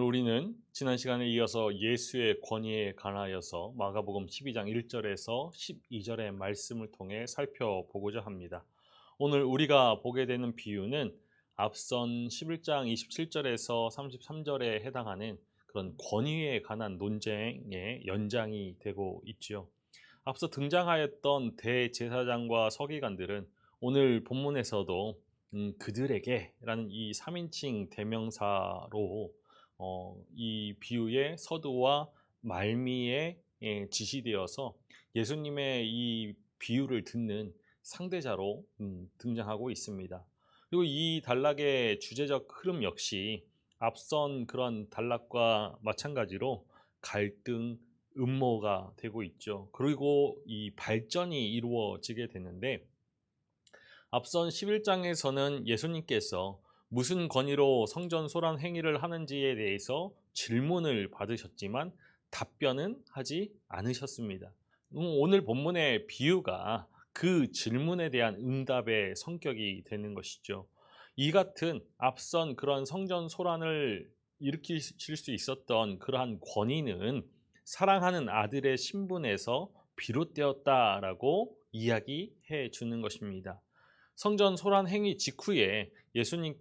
우리는 지난 시간에 이어서 예수의 권위에 관하여서 마가복음 12장 1절에서 12절의 말씀을 통해 살펴보고자 합니다. 오늘 우리가 보게 되는 비유는 앞선 11장 27절에서 33절에 해당하는 그런 권위에 관한 논쟁의 연장이 되고 있죠. 앞서 등장하였던 대제사장과 서기관들은 오늘 본문에서도 그들에게라는 이 3인칭 대명사로 이 비유의 서두와 말미에 지시되어서 예수님의 이 비유를 듣는 상대자로 등장하고 있습니다. 그리고 이 단락의 주제적 흐름 역시 앞선 그런 단락과 마찬가지로 갈등, 음모가 되고 있죠. 그리고 이 발전이 이루어지게 되는데 앞선 11장에서는 예수님께서 무슨 권위로 성전 소란 행위를 하는지에 대해서 질문을 받으셨지만 답변은 하지 않으셨습니다. 오늘 본문의 비유가 그 질문에 대한 응답의 성격이 되는 것이죠. 이 같은 앞선 그런 성전 소란을 일으키실 수 있었던 그러한 권위는 사랑하는 아들의 신분에서 비롯되었다라고 이야기해 주는 것입니다. 성전 소란 행위 직후에 예수님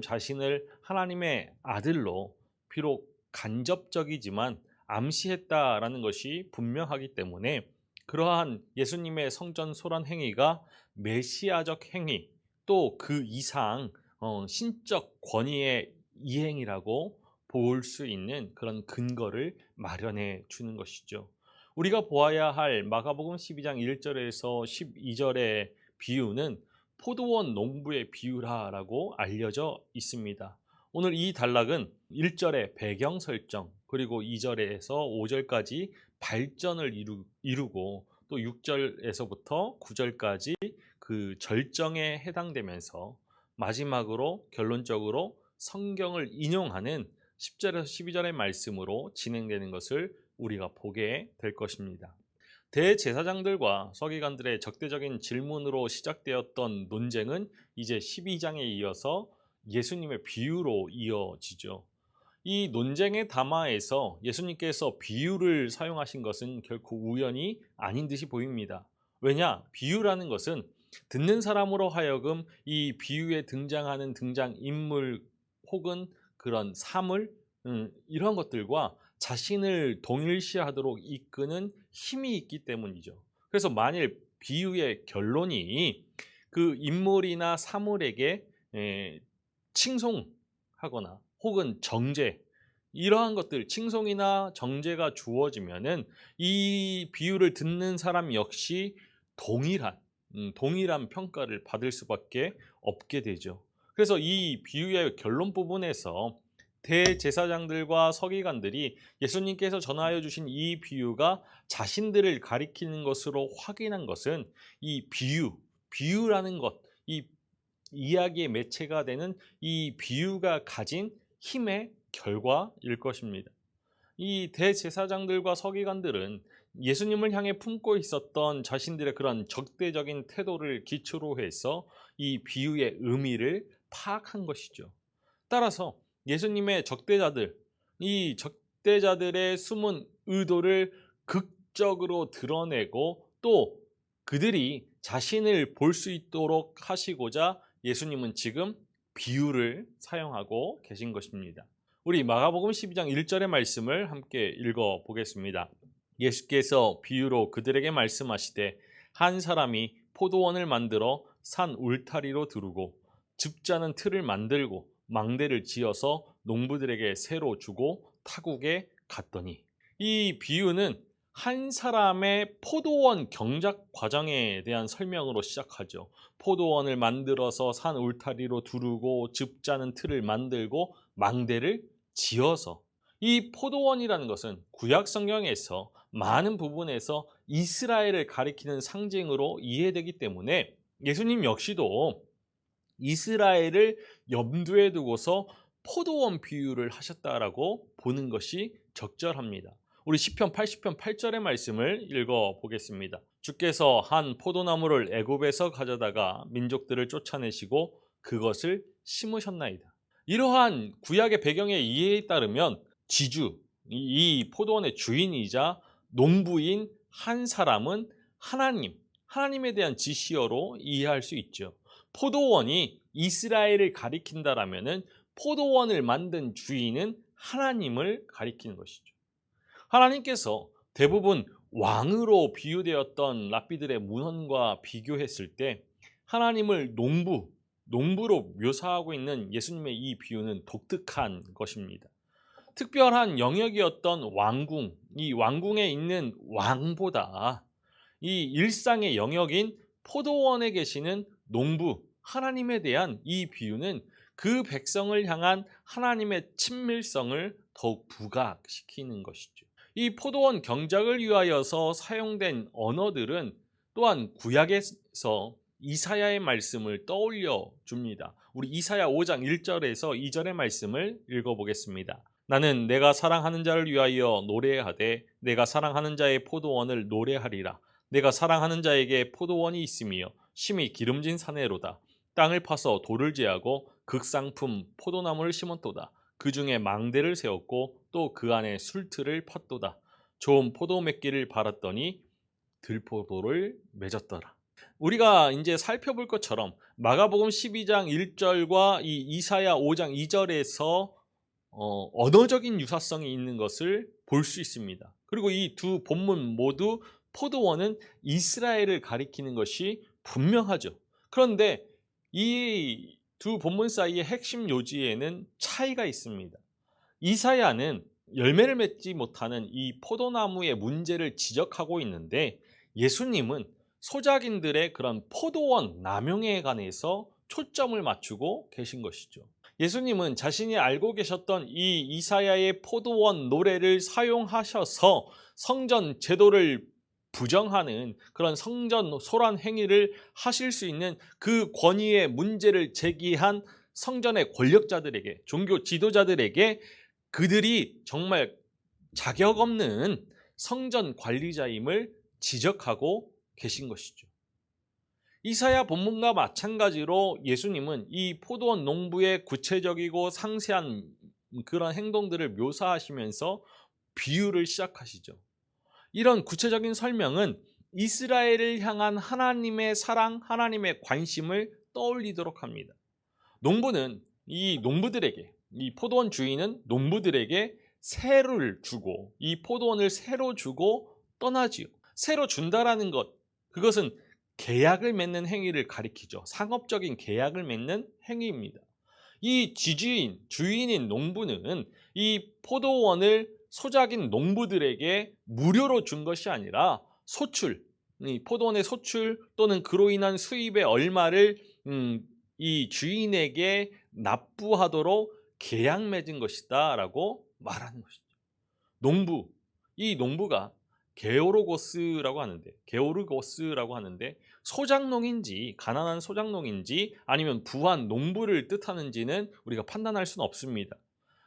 자신을 하나님의 아들로 비록 간접적이지만 암시했다라는 것이 분명하기 때문에 그러한 예수님의 성전 소란 행위가 메시아적 행위 또 그 이상 신적 권위의 이행이라고 볼 수 있는 그런 근거를 마련해 주는 것이죠. 우리가 보아야 할 마가복음 12장 1절에서 12절의 비유는 포도원 농부의 비유라고 알려져 있습니다. 오늘 이 단락은 1절의 배경 설정 그리고 2절에서 5절까지 발전을 이루고 또 6절에서부터 9절까지 그 절정에 해당되면서 마지막으로 결론적으로 성경을 인용하는 10절에서 12절의 말씀으로 진행되는 것을 우리가 보게 될 것입니다. 대제사장들과 서기관들의 적대적인 질문으로 시작되었던 논쟁은 이제 12장에 이어서 예수님의 비유로 이어지죠. 이 논쟁의 담화에서 예수님께서 비유를 사용하신 것은 결코 우연이 아닌 듯이 보입니다. 왜냐? 비유라는 것은 듣는 사람으로 하여금 이 비유에 등장하는 등장인물 혹은 그런 사물 이런 것들과 자신을 동일시하도록 이끄는 힘이 있기 때문이죠. 그래서 만일 비유의 결론이 그 인물이나 사물에게 칭송하거나 혹은 정죄 이러한 것들 칭송이나 정죄가 주어지면은 이 비유를 듣는 사람 역시 동일한 평가를 받을 수밖에 없게 되죠. 그래서 이 비유의 결론 부분에서 대제사장들과 서기관들이 예수님께서 전하여 주신 이 비유가 자신들을 가리키는 것으로 확인한 것은 이 비유라는 것, 이 이야기의 매체가 되는 이 비유가 가진 힘의 결과일 것입니다. 이 대제사장들과 서기관들은 예수님을 향해 품고 있었던 자신들의 그런 적대적인 태도를 기초로 해서 이 비유의 의미를 파악한 것이죠. 따라서 예수님의 이 적대자들의 숨은 의도를 극적으로 드러내고 또 그들이 자신을 볼 수 있도록 하시고자 예수님은 지금 비유를 사용하고 계신 것입니다. 우리 마가복음 12장 1절의 말씀을 함께 읽어 보겠습니다. 예수께서 비유로 그들에게 말씀하시되 한 사람이 포도원을 만들어 산 울타리로 두르고 즙자는 틀을 만들고 망대를 지어서 농부들에게 새로 주고 타국에 갔더니 이 비유는 한 사람의 포도원 경작 과정에 대한 설명으로 시작하죠. 포도원을 만들어서 산 울타리로 두르고 즙자는 틀을 만들고 망대를 지어서 이 포도원이라는 것은 구약 성경에서 많은 부분에서 이스라엘을 가리키는 상징으로 이해되기 때문에 예수님 역시도 이스라엘을 염두에 두고서 포도원 비유를 하셨다라고 보는 것이 적절합니다. 우리 시편 80편 8절의 말씀을 읽어 보겠습니다. 주께서 한 포도나무를 애굽에서 가져다가 민족들을 쫓아내시고 그것을 심으셨나이다. 이러한 구약의 배경의 이해에 따르면 지주, 이 포도원의 주인이자 농부인 한 사람은 하나님에 대한 지시어로 이해할 수 있죠. 포도원이 이스라엘을 가리킨다라면은 포도원을 만든 주인은 하나님을 가리키는 것이죠. 하나님께서 대부분 왕으로 비유되었던 랍비들의 문헌과 비교했을 때 하나님을 농부로 묘사하고 있는 예수님의 이 비유는 독특한 것입니다. 특별한 영역이었던 왕궁, 이 왕궁에 있는 왕보다 이 일상의 영역인 포도원에 계시는 농부, 하나님에 대한 이 비유는 그 백성을 향한 하나님의 친밀성을 더욱 부각시키는 것이죠. 이 포도원 경작을 위하여서 사용된 언어들은 또한 구약에서 이사야의 말씀을 떠올려 줍니다. 우리 이사야 5장 1절에서 2절의 말씀을 읽어보겠습니다. 나는 내가 사랑하는 자를 위하여 노래하되 내가 사랑하는 자의 포도원을 노래하리라. 내가 사랑하는 자에게 포도원이 있으며 심히 기름진 사내로다. 땅을 파서 돌을 제하고 극상품 포도나무를 심었도다. 그 중에 망대를 세웠고 또 그 안에 술틀을 팠도다. 좋은 포도 맺기를 바랐더니 들포도를 맺었더라. 우리가 이제 살펴볼 것처럼 마가복음 12장 1절과 이 이사야 5장 2절에서 언어적인 유사성이 있는 것을 볼 수 있습니다. 그리고 이 두 본문 모두 포도원은 이스라엘을 가리키는 것이 분명하죠. 그런데 이 두 본문 사이의 핵심 요지에는 차이가 있습니다. 이사야는 열매를 맺지 못하는 이 포도나무의 문제를 지적하고 있는데 예수님은 소작인들의 그런 포도원 남용에 관해서 초점을 맞추고 계신 것이죠. 예수님은 자신이 알고 계셨던 이 이사야의 포도원 노래를 사용하셔서 성전 제도를 부정하는 그런 성전 소란 행위를 하실 수 있는 그 권위의 문제를 제기한 성전의 권력자들에게, 종교 지도자들에게 그들이 정말 자격 없는 성전 관리자임을 지적하고 계신 것이죠. 이사야 본문과 마찬가지로 예수님은 이 포도원 농부의 구체적이고 상세한 그런 행동들을 묘사하시면서 비유를 시작하시죠. 이런 구체적인 설명은 이스라엘을 향한 하나님의 사랑, 하나님의 관심을 떠올리도록 합니다. 농부는 이 농부들에게, 이 포도원 주인은 농부들에게 새를 주고 이 포도원을 새로 주고 떠나지요. 새로 준다라는 것, 그것은 계약을 맺는 행위를 가리키죠. 상업적인 계약을 맺는 행위입니다. 이 주인인 농부는 이 포도원을 소작인 농부들에게 무료로 준 것이 아니라 이 포도원의 소출 또는 그로 인한 수입의 얼마를 이 주인에게 납부하도록 계약 맺은 것이다 라고 말하는 것이죠. 이 농부가 게오르고스라고 하는데 소작농인지 가난한 소작농인지 아니면 부한 농부를 뜻하는지는 우리가 판단할 수는 없습니다.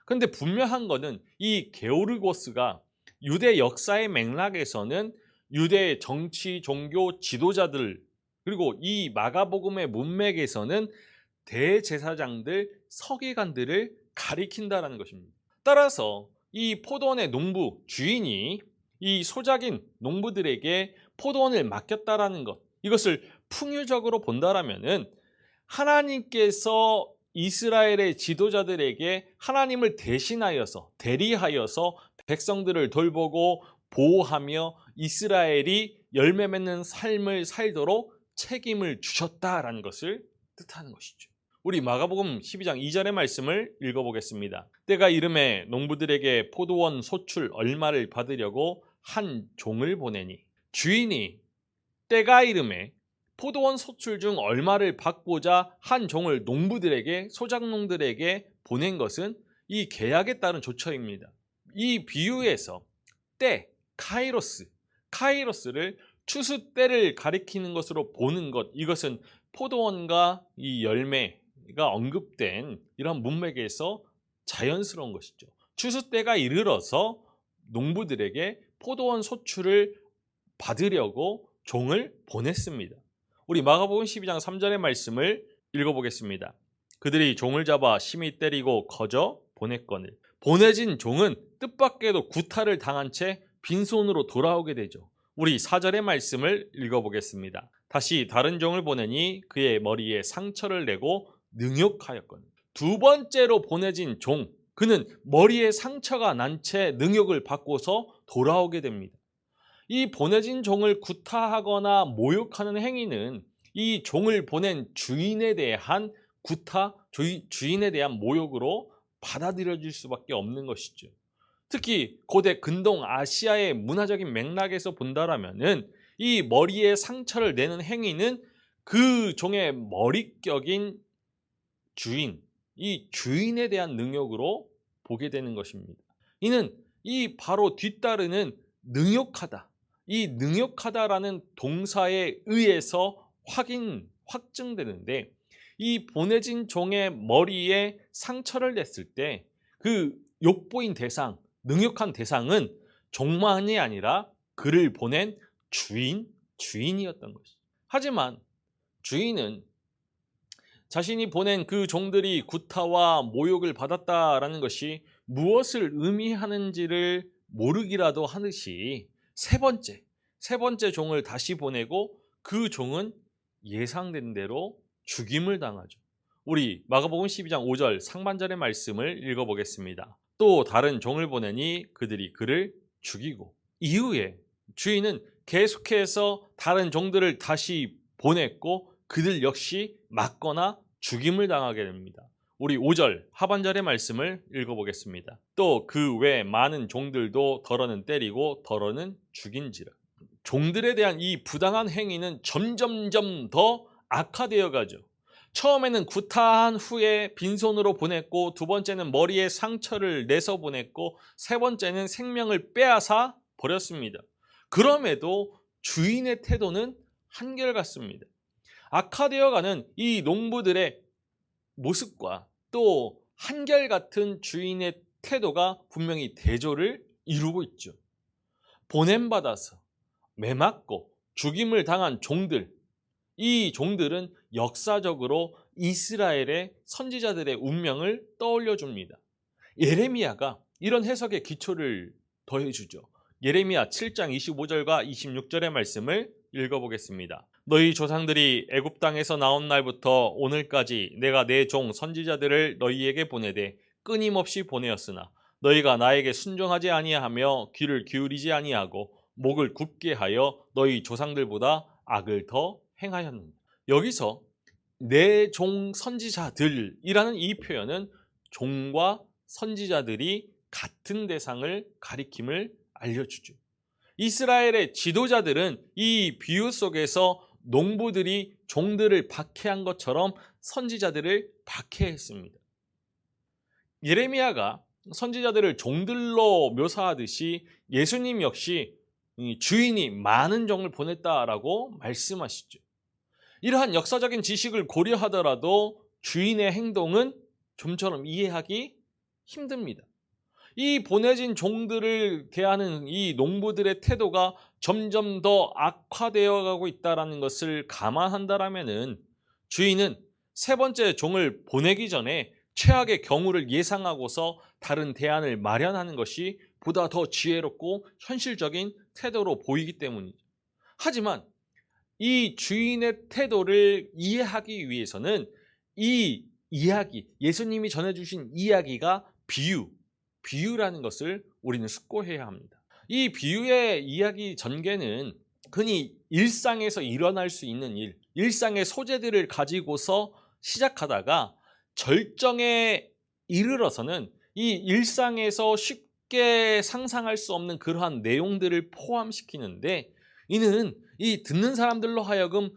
그런데 분명한 것은 이 게오르고스가 유대 역사의 맥락에서는 유대 정치, 종교 지도자들 그리고 이 마가복음의 문맥에서는 대제사장들, 서기관들을 가리킨다는 것입니다. 따라서 이 포도원의 농부, 주인이 이 소작인 농부들에게 포도원을 맡겼다라는 것, 이것을 풍유적으로 본다라면은 하나님께서 이스라엘의 지도자들에게 하나님을 대리하여서 백성들을 돌보고 보호하며 이스라엘이 열매 맺는 삶을 살도록 책임을 주셨다라는 것을 뜻하는 것이죠. 우리 마가복음 12장 2절의 말씀을 읽어보겠습니다. 때가 이름에 농부들에게 포도원 소출 얼마를 받으려고 한 종을 보내니 주인이 때가 이름에 포도원 소출 중 얼마를 받고자 한 종을 농부들에게 소작농들에게 보낸 것은 이 계약에 따른 조처입니다. 이 비유에서 때, 카이로스를 추수 때를 가리키는 것으로 보는 것, 이것은 포도원과 이 열매가 언급된 이런 문맥에서 자연스러운 것이죠. 추수 때가 이르러서 농부들에게 포도원 소출을 받으려고 종을 보냈습니다. 우리 마가복음 12장 3절의 말씀을 읽어보겠습니다. 그들이 종을 잡아 심히 때리고 거저 보냈거늘. 보내진 종은 뜻밖에도 구타를 당한 채 빈손으로 돌아오게 되죠. 우리 4절의 말씀을 읽어보겠습니다. 다시 다른 종을 보내니 그의 머리에 상처를 내고 능욕하였거늘. 두 번째로 보내진 종, 그는 머리에 상처가 난 채 능욕을 받고서 돌아오게 됩니다. 이 보내진 종을 구타하거나 모욕하는 행위는 이 종을 보낸 주인에 대한 구타, 주인에 대한 모욕으로 받아들여질 수밖에 없는 것이죠. 특히 고대 근동 아시아의 문화적인 맥락에서 본다라면은 이 머리에 상처를 내는 행위는 그 종의 머릿격인 주인, 이 주인에 대한 능욕으로 보게 되는 것입니다. 이는 이 바로 뒤따르는 능욕하다, 이 능욕하다라는 동사에 의해서 확증되는데, 이 보내진 종의 머리에 상처를 냈을 때 그 욕보인 대상, 능욕한 대상은 종만이 아니라 그를 보낸 주인이었던 것이죠. 하지만 주인은 자신이 보낸 그 종들이 구타와 모욕을 받았다라는 것이 무엇을 의미하는지를 모르기라도 하듯이 세 번째 종을 다시 보내고 그 종은 예상된 대로 죽임을 당하죠. 우리 마가복음 12장 5절 상반절의 말씀을 읽어보겠습니다. 또 다른 종을 보내니 그들이 그를 죽이고, 이후에 주인은 계속해서 다른 종들을 다시 보냈고 그들 역시 맞거나 죽임을 당하게 됩니다. 우리 5절 하반절의 말씀을 읽어보겠습니다. 또 그 외 많은 종들도 더러는 때리고 더러는 죽인지라. 종들에 대한 이 부당한 행위는 점점점 더 악화되어 가죠. 처음에는 구타한 후에 빈손으로 보냈고, 두 번째는 머리에 상처를 내서 보냈고, 세 번째는 생명을 빼앗아 버렸습니다. 그럼에도 주인의 태도는 한결같습니다. 악화되어가는 이 농부들의 모습과 또 한결같은 주인의 태도가 분명히 대조를 이루고 있죠. 보냄받아서 매맞고 죽임을 당한 종들, 이 종들은 역사적으로 이스라엘의 선지자들의 운명을 떠올려 줍니다. 예레미야가 이런 해석의 기초를 더해주죠. 예레미야 7장 25절과 26절의 말씀을 읽어보겠습니다. 너희 조상들이 애굽 땅에서 나온 날부터 오늘까지 내가 내 종 선지자들을 너희에게 보내되 끊임없이 보내었으나 너희가 나에게 순종하지 아니하며 귀를 기울이지 아니하고 목을 굳게 하여 너희 조상들보다 악을 더 행하였느니라. 여기서 내 종 선지자들이라는 이 표현은 종과 선지자들이 같은 대상을 가리킴을 알려주죠. 이스라엘의 지도자들은 이 비유 속에서 농부들이 종들을 박해한 것처럼 선지자들을 박해했습니다. 예레미야가 선지자들을 종들로 묘사하듯이 예수님 역시 주인이 많은 종을 보냈다라고 말씀하시죠. 이러한 역사적인 지식을 고려하더라도 주인의 행동은 좀처럼 이해하기 힘듭니다. 이 보내진 종들을 대하는 이 농부들의 태도가 점점 더 악화되어 가고 있다는 것을 감안한다라면은 주인은 세 번째 종을 보내기 전에 최악의 경우를 예상하고서 다른 대안을 마련하는 것이 보다 더 지혜롭고 현실적인 태도로 보이기 때문이죠. 하지만 이 주인의 태도를 이해하기 위해서는 이 이야기, 예수님이 전해주신 이야기가 비유라는 것을 우리는 숙고해야 합니다. 이 비유의 이야기 전개는 흔히 일상에서 일어날 수 있는 일상의 소재들을 가지고서 시작하다가 절정에 이르러서는 이 일상에서 쉽게 상상할 수 없는 그러한 내용들을 포함시키는데, 이는 이 듣는 사람들로 하여금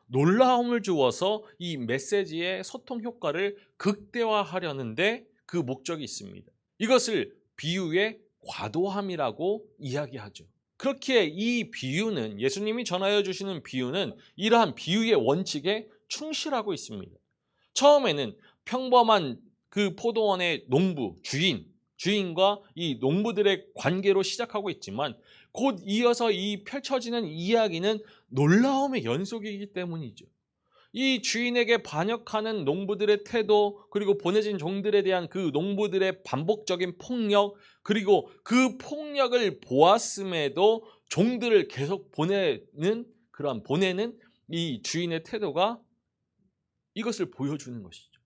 놀라움을 주어서 이 메시지의 소통 효과를 극대화하려는데 그 목적이 있습니다. 이것을 비유의 과도함이라고 이야기하죠. 그렇기에 이 비유는, 예수님이 전하여 주시는 비유는 이러한 비유의 원칙에 충실하고 있습니다. 처음에는 평범한 그 포도원의 농부, 주인과 이 농부들의 관계로 시작하고 있지만 곧 이어서 이 펼쳐지는 이야기는 놀라움의 연속이기 때문이죠. 이 주인에게 반역하는 농부들의 태도, 그리고 보내진 종들에 대한 그 농부들의 반복적인 폭력, 그리고 그 폭력을 보았음에도 종들을 계속 보내는 이 주인의 태도가 이것을 보여주는 것이죠.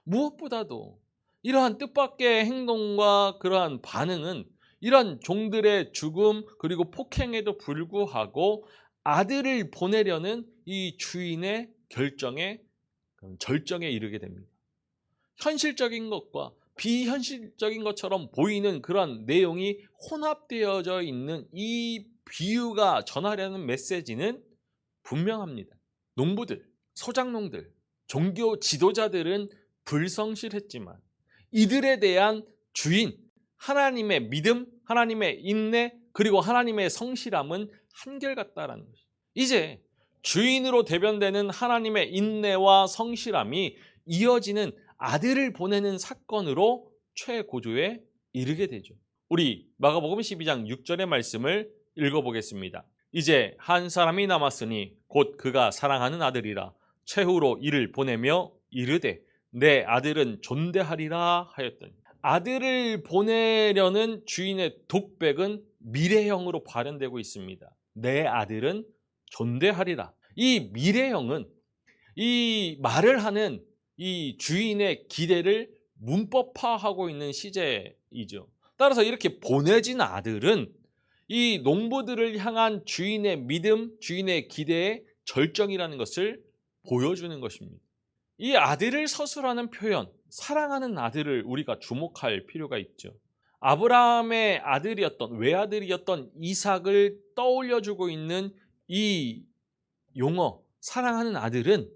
무엇보다도 이러한 뜻밖의 행동과 그러한 반응은 이러한 종들의 죽음 그리고 폭행에도 불구하고 아들을 보내려는 이 주인의 절정에 이르게 됩니다. 현실적인 것과 비현실적인 것처럼 보이는 그런 내용이 혼합되어져 있는 이 비유가 전하려는 메시지는 분명합니다. 농부들, 소작농들, 종교 지도자들은 불성실했지만 이들에 대한 주인, 하나님의 믿음, 하나님의 인내, 그리고 하나님의 성실함은 한결같다라는 것이죠. 이제 주인으로 대변되는 하나님의 인내와 성실함이 이어지는 아들을 보내는 사건으로 최고조에 이르게 되죠. 우리 마가복음 12장 6절의 말씀을 읽어보겠습니다. 이제 한 사람이 남았으니 곧 그가 사랑하는 아들이라. 최후로 이를 보내며 이르되 내 아들은 존대하리라 하였더니, 아들을 보내려는 주인의 독백은 미래형으로 발현되고 있습니다. 내 아들은 존대하리라. 이 미래형은 이 말을 하는 이 주인의 기대를 문법화하고 있는 시제이죠. 따라서 이렇게 보내진 아들은 이 농부들을 향한 주인의 믿음, 주인의 기대의 절정이라는 것을 보여주는 것입니다. 이 아들을 서술하는 표현, 사랑하는 아들을 우리가 주목할 필요가 있죠. 아브라함의 아들이었던, 외아들이었던 이삭을 떠올려주고 있는 이 용어, 사랑하는 아들은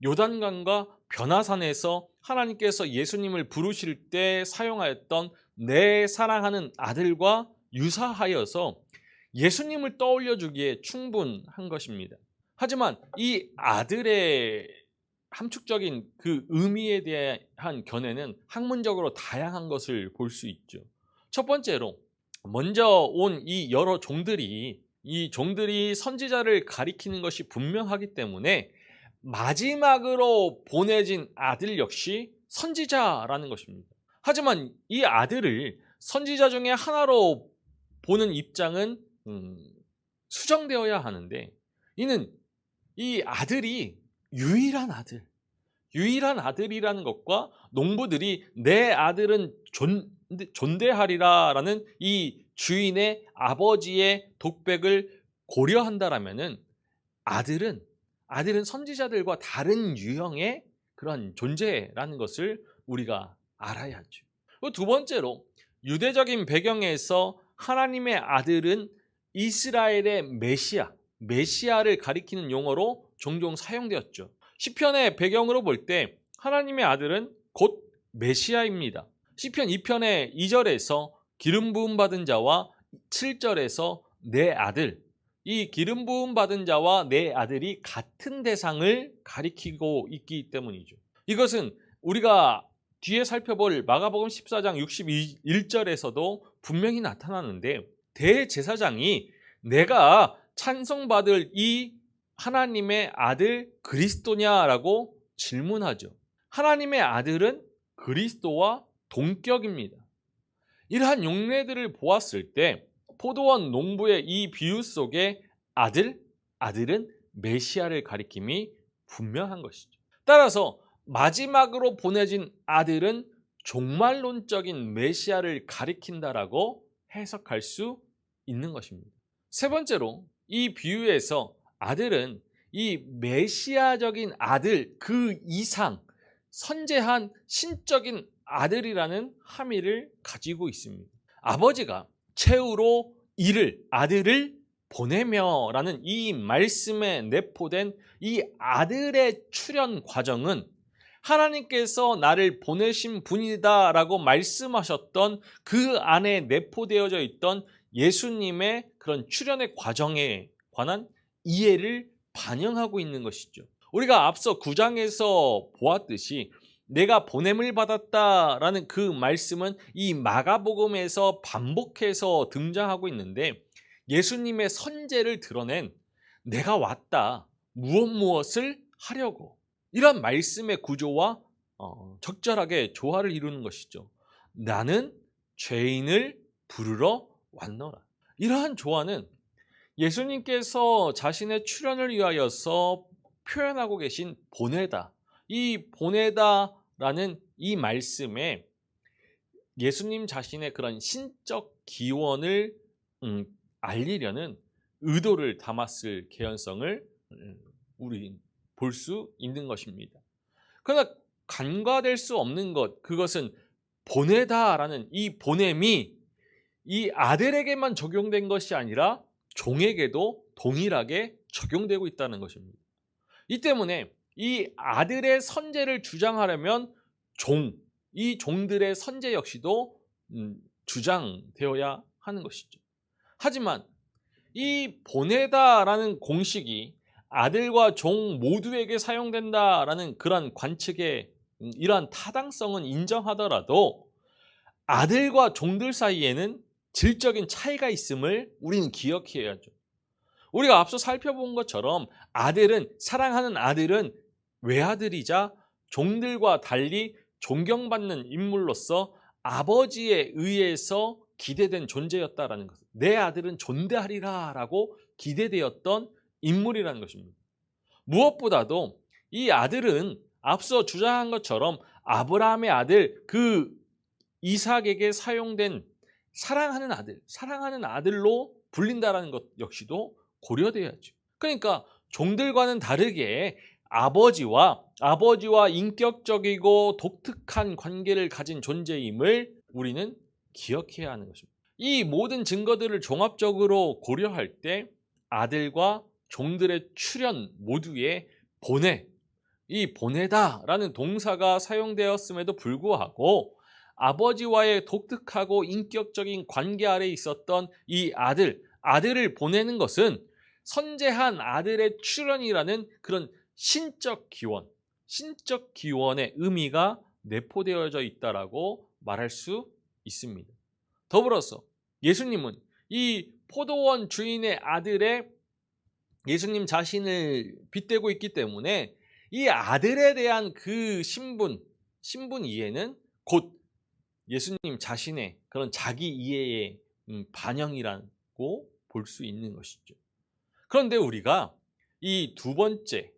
요단강과 변화산에서 하나님께서 예수님을 부르실 때 사용하였던 내 사랑하는 아들과 유사하여서 예수님을 떠올려주기에 충분한 것입니다. 하지만 이 아들의 함축적인 그 의미에 대한 견해는 학문적으로 다양한 것을 볼 수 있죠. 첫 번째로, 먼저 온 이 여러 종들이 선지자를 가리키는 것이 분명하기 때문에 마지막으로 보내진 아들 역시 선지자라는 것입니다. 하지만 이 아들을 선지자 중에 하나로 보는 입장은 수정되어야 하는데, 이는 이 아들이 유일한 아들이라는 것과 농부들이 내 아들은 존대하리라 라는 이 주인의 아버지의 독백을 고려한다라면은 아들은 선지자들과 다른 유형의 그런 존재라는 것을 우리가 알아야죠. 두 번째로, 유대적인 배경에서 하나님의 아들은 이스라엘의 메시아를 가리키는 용어로 종종 사용되었죠. 시편의 배경으로 볼 때 하나님의 아들은 곧 메시아입니다. 시편 2편의 2절에서 기름 부음 받은 자와 7절에서 내 아들, 이 기름 부음 받은 자와 내 아들이 같은 대상을 가리키고 있기 때문이죠. 이것은 우리가 뒤에 살펴볼 마가복음 14장 61절에서도 분명히 나타나는데, 대제사장이 내가 찬송받을 이 하나님의 아들 그리스도냐라고 질문하죠. 하나님의 아들은 그리스도와 동격입니다. 이러한 용례들을 보았을 때 포도원 농부의 이 비유 속에 아들은 메시아를 가리킴이 분명한 것이죠. 따라서 마지막으로 보내진 아들은 종말론적인 메시아를 가리킨다라고 해석할 수 있는 것입니다. 세 번째로, 이 비유에서 아들은 이 메시아적인 아들 그 이상 선재한 신적인 아들이라는 함의를 가지고 있습니다. 아버지가 최후로 아들을 보내며 라는 이 말씀에 내포된 이 아들의 출현 과정은 하나님께서 나를 보내신 분이다 라고 말씀하셨던 그 안에 내포되어져 있던 예수님의 그런 출현의 과정에 관한 이해를 반영하고 있는 것이죠. 우리가 앞서 9장에서 보았듯이 내가 보냄을 받았다라는 그 말씀은 이 마가복음에서 반복해서 등장하고 있는데, 예수님의 선제를 드러낸 내가 왔다, 무엇을 하려고, 이러한 말씀의 구조와 적절하게 조화를 이루는 것이죠. 나는 죄인을 부르러 왔노라. 이러한 조화는 예수님께서 자신의 출현을 위하여서 표현하고 계신 보내다, 이 보내다라는 이 말씀에 예수님 자신의 그런 신적 기원을 알리려는 의도를 담았을 개연성을 우리 볼 수 있는 것입니다. 그러나 간과될 수 없는 것, 그것은 보내다라는 이 보냄이 이 아들에게만 적용된 것이 아니라 종에게도 동일하게 적용되고 있다는 것입니다. 이 때문에 이 아들의 선제를 주장하려면 이 종들의 선제 역시도 주장되어야 하는 것이죠. 하지만 이 보내다라는 공식이 아들과 종 모두에게 사용된다라는 그러한 관측의 이러한 타당성은 인정하더라도 아들과 종들 사이에는 질적인 차이가 있음을 우리는 기억해야죠. 우리가 앞서 살펴본 것처럼 사랑하는 아들은 외아들이자 종들과 달리 존경받는 인물로서 아버지에 의해서 기대된 존재였다라는 것. 내 아들은 존대하리라 라고 기대되었던 인물이라는 것입니다. 무엇보다도 이 아들은 앞서 주장한 것처럼 아브라함의 아들 그 이삭에게 사용된 사랑하는 아들로 불린다라는 것 역시도 고려돼야죠. 그러니까 종들과는 다르게 아버지와 인격적이고 독특한 관계를 가진 존재임을 우리는 기억해야 하는 것입니다. 이 모든 증거들을 종합적으로 고려할 때 아들과 종들의 출현 모두에 이 보내다라는 동사가 사용되었음에도 불구하고 아버지와의 독특하고 인격적인 관계 아래 있었던 이 아들을 보내는 것은 선재한 아들의 출현이라는 그런 신적 기원의 의미가 내포되어져 있다라고 말할 수 있습니다. 더불어서 예수님은 이 포도원 주인의 아들의 예수님 자신을 빗대고 있기 때문에 이 아들에 대한 그 신분 이해는 곧 예수님 자신의 그런 자기 이해의 반영이라고 볼 수 있는 것이죠. 그런데 우리가 이 두 번째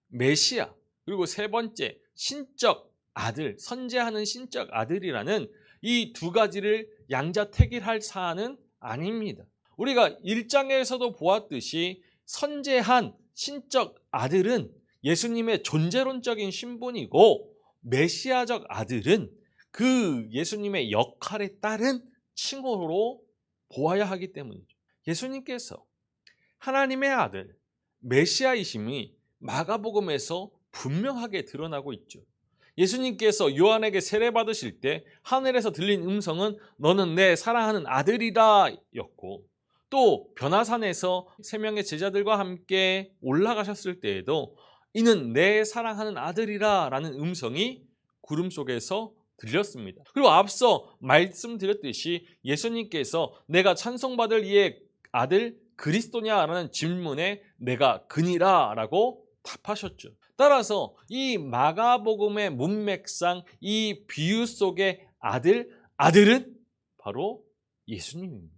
메시아 그리고 세 번째 신적 아들, 선재하는 신적 아들이라는 이 두 가지를 양자택일할 사안은 아닙니다. 우리가 1장에서도 보았듯이 선재한 신적 아들은 예수님의 존재론적인 신분이고 메시아적 아들은 그 예수님의 역할에 따른 칭호로 보아야 하기 때문이죠. 예수님께서 하나님의 아들 메시아이심이 마가복음에서 분명하게 드러나고 있죠. 예수님께서 요한에게 세례받으실 때 하늘에서 들린 음성은 너는 내 사랑하는 아들이다 였고, 또 변화산에서 세 명의 제자들과 함께 올라가셨을 때에도 이는 내 사랑하는 아들이라 라는 음성이 구름 속에서 들렸습니다. 그리고 앞서 말씀드렸듯이 예수님께서 내가 찬송받을 이의 아들 그리스도냐라는 질문에 내가 그니라 라고 답하셨죠. 따라서 이 마가복음의 문맥상 이 비유 속의 아들은 바로 예수님입니다.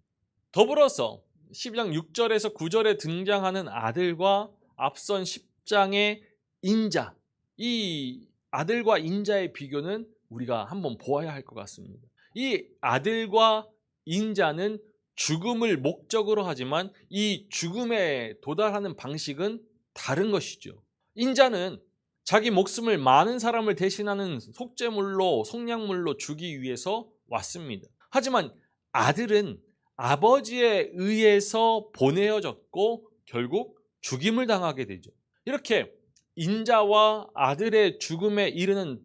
더불어서 12장 6절에서 9절에 등장하는 아들과 앞선 10장의 인자, 이 아들과 인자의 비교는 우리가 한번 보아야 할 것 같습니다. 이 아들과 인자는 죽음을 목적으로 하지만 이 죽음에 도달하는 방식은 다른 것이죠. 인자는 자기 목숨을 많은 사람을 대신하는 속량물로 주기 위해서 왔습니다. 하지만 아들은 아버지에 의해서 보내어졌고 결국 죽임을 당하게 되죠. 이렇게 인자와 아들의 죽음에 이르는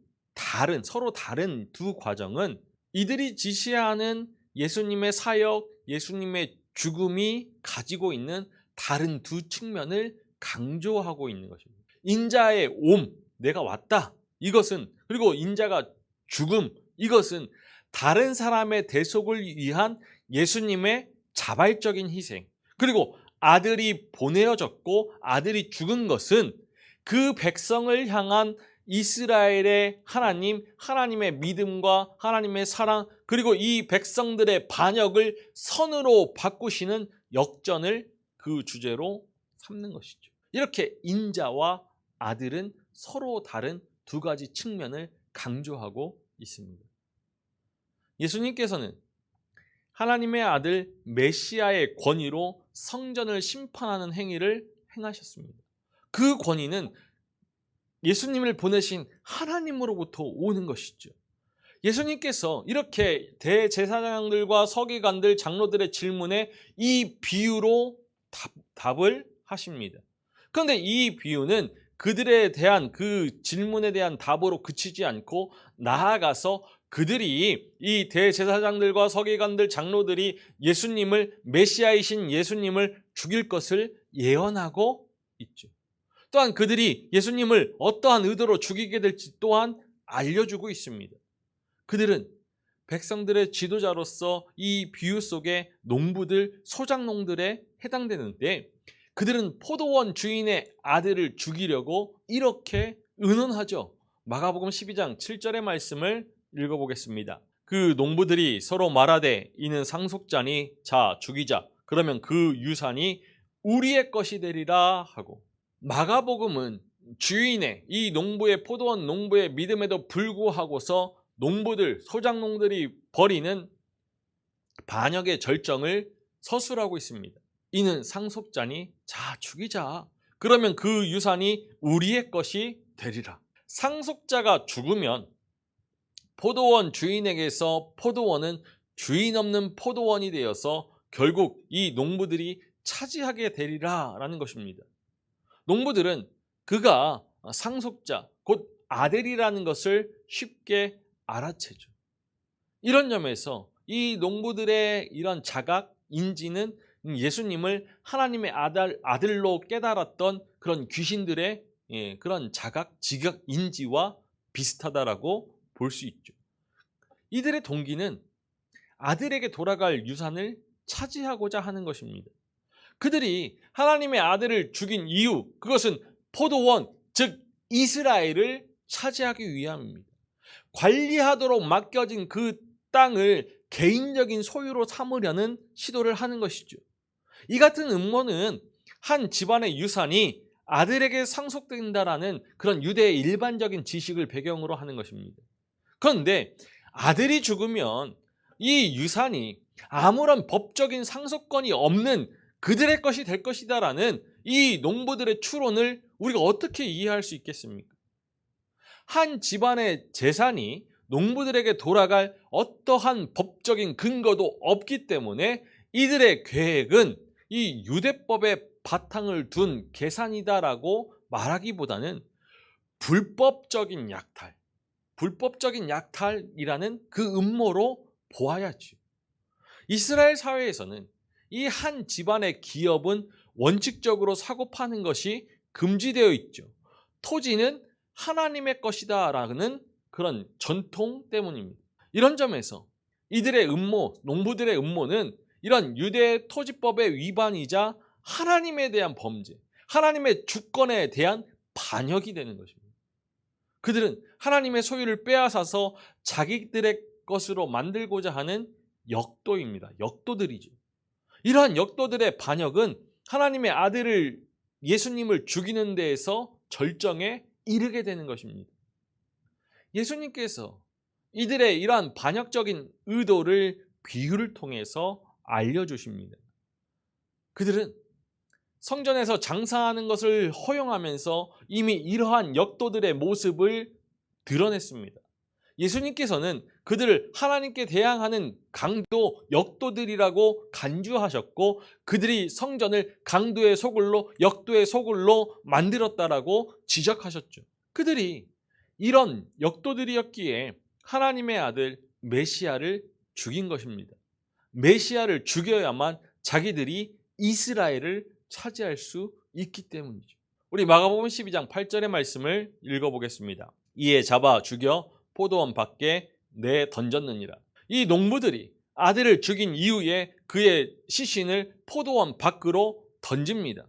서로 다른 두 과정은 이들이 지시하는 예수님의 사역, 예수님의 죽음이 가지고 있는 다른 두 측면을 강조하고 있는 것입니다. 인자의 내가 왔다, 그리고 인자가 죽음, 이것은 다른 사람의 대속을 위한 예수님의 자발적인 희생, 그리고 아들이 보내어졌고 아들이 죽은 것은 그 백성을 향한 이스라엘의 하나님, 하나님의 믿음과 하나님의 사랑, 그리고 이 백성들의 반역을 선으로 바꾸시는 역전을 그 주제로 삼는 것이죠. 이렇게 인자와 아들은 서로 다른 두 가지 측면을 강조하고 있습니다. 예수님께서는 하나님의 아들 메시아의 권위로 성전을 심판하는 행위를 행하셨습니다. 그 권위는 예수님을 보내신 하나님으로부터 오는 것이죠. 예수님께서 이렇게 대제사장들과 서기관들, 장로들의 질문에 이 비유로 답을 하십니다. 그런데 이 비유는 그들에 대한 그 질문에 대한 답으로 그치지 않고 나아가서 그들이 이 대제사장들과 서기관들, 장로들이 예수님을, 메시아이신 예수님을 죽일 것을 예언하고 있죠. 또한 그들이 예수님을 어떠한 의도로 죽이게 될지 또한 알려주고 있습니다. 그들은 백성들의 지도자로서 이 비유 속의 농부들, 소작농들에 해당되는데 그들은 포도원 주인의 아들을 죽이려고 이렇게 의논하죠. 마가복음 12장 7절의 말씀을 읽어보겠습니다. 그 농부들이 서로 말하되 이는 상속자니 자 죽이자. 그러면 그 유산이 우리의 것이 되리라 하고, 마가복음은 주인의 이 농부의 포도원 농부의 믿음에도 불구하고서 농부들, 소작농들이 벌이는 반역의 절정을 서술하고 있습니다. 이는 상속자니 자 죽이자. 그러면 그 유산이 우리의 것이 되리라. 상속자가 죽으면 포도원 주인에게서 포도원은 주인 없는 포도원이 되어서 결국 이 농부들이 차지하게 되리라 라는 것입니다. 농부들은 그가 상속자, 곧 아들이라는 것을 쉽게 알아채죠. 이런 점에서 이 농부들의 이런 자각, 인지는 예수님을 하나님의 아들로 깨달았던 그런 귀신들의 그런 자각, 지각, 인지와 비슷하다라고 볼 수 있죠. 이들의 동기는 아들에게 돌아갈 유산을 차지하고자 하는 것입니다. 그들이 하나님의 아들을 죽인 이유, 그것은 포도원, 즉 이스라엘을 차지하기 위함입니다. 관리하도록 맡겨진 그 땅을 개인적인 소유로 삼으려는 시도를 하는 것이죠. 이 같은 음모는 한 집안의 유산이 아들에게 상속된다라는 그런 유대의 일반적인 지식을 배경으로 하는 것입니다. 그런데 아들이 죽으면 이 유산이 아무런 법적인 상속권이 없는 그들의 것이 될 것이다라는 이 농부들의 추론을 우리가 어떻게 이해할 수 있겠습니까? 한 집안의 재산이 농부들에게 돌아갈 어떠한 법적인 근거도 없기 때문에 이들의 계획은 이 유대법의 바탕을 둔 계산이다라고 말하기보다는 불법적인 약탈이라는 그 음모로 보아야죠. 이스라엘 사회에서는 이 한 집안의 기업은 원칙적으로 사고 파는 것이 금지되어 있죠. 토지는 하나님의 것이다 라는 그런 전통 때문입니다. 이런 점에서 이들의 음모, 농부들의 음모는 이런 유대 토지법의 위반이자 하나님에 대한 범죄, 하나님의 주권에 대한 반역이 되는 것입니다. 그들은 하나님의 소유를 빼앗아서 자기들의 것으로 만들고자 하는 역도입니다. 역도들이죠. 이러한 역도들의 반역은 하나님의 아들을, 예수님을 죽이는 데에서 절정에 이르게 되는 것입니다. 예수님께서 이들의 이러한 반역적인 의도를 비유를 통해서 알려주십니다. 그들은 성전에서 장사하는 것을 허용하면서 이미 이러한 역도들의 모습을 드러냈습니다. 예수님께서는 그들을 하나님께 대항하는 강도, 역도들이라고 간주하셨고 그들이 성전을 강도의 소굴로, 역도의 소굴로 만들었다라고 지적하셨죠. 그들이 이런 역도들이었기에 하나님의 아들 메시아를 죽인 것입니다. 메시아를 죽여야만 자기들이 이스라엘을 차지할 수 있기 때문이죠. 우리 마가복음 12장 8절의 말씀을 읽어보겠습니다. 이에 잡아 죽여 포도원 밖에 내 던졌느니라. 이 농부들이 아들을 죽인 이후에 그의 시신을 포도원 밖으로 던집니다.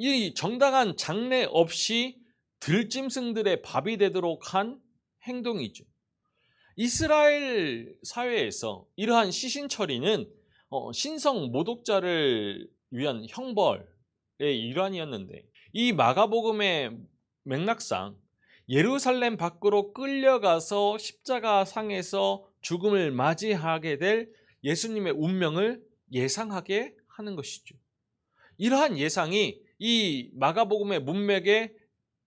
이 정당한 장래 없이 들짐승들의 밥이 되도록 한 행동이죠. 이스라엘 사회에서 이러한 시신 처리는 신성 모독자를 위한 형벌의 일환이었는데, 이 마가복음의 맥락상 예루살렘 밖으로 끌려가서 십자가상에서 죽음을 맞이하게 될 예수님의 운명을 예상하게 하는 것이죠. 이러한 예상이 이 마가복음의 문맥의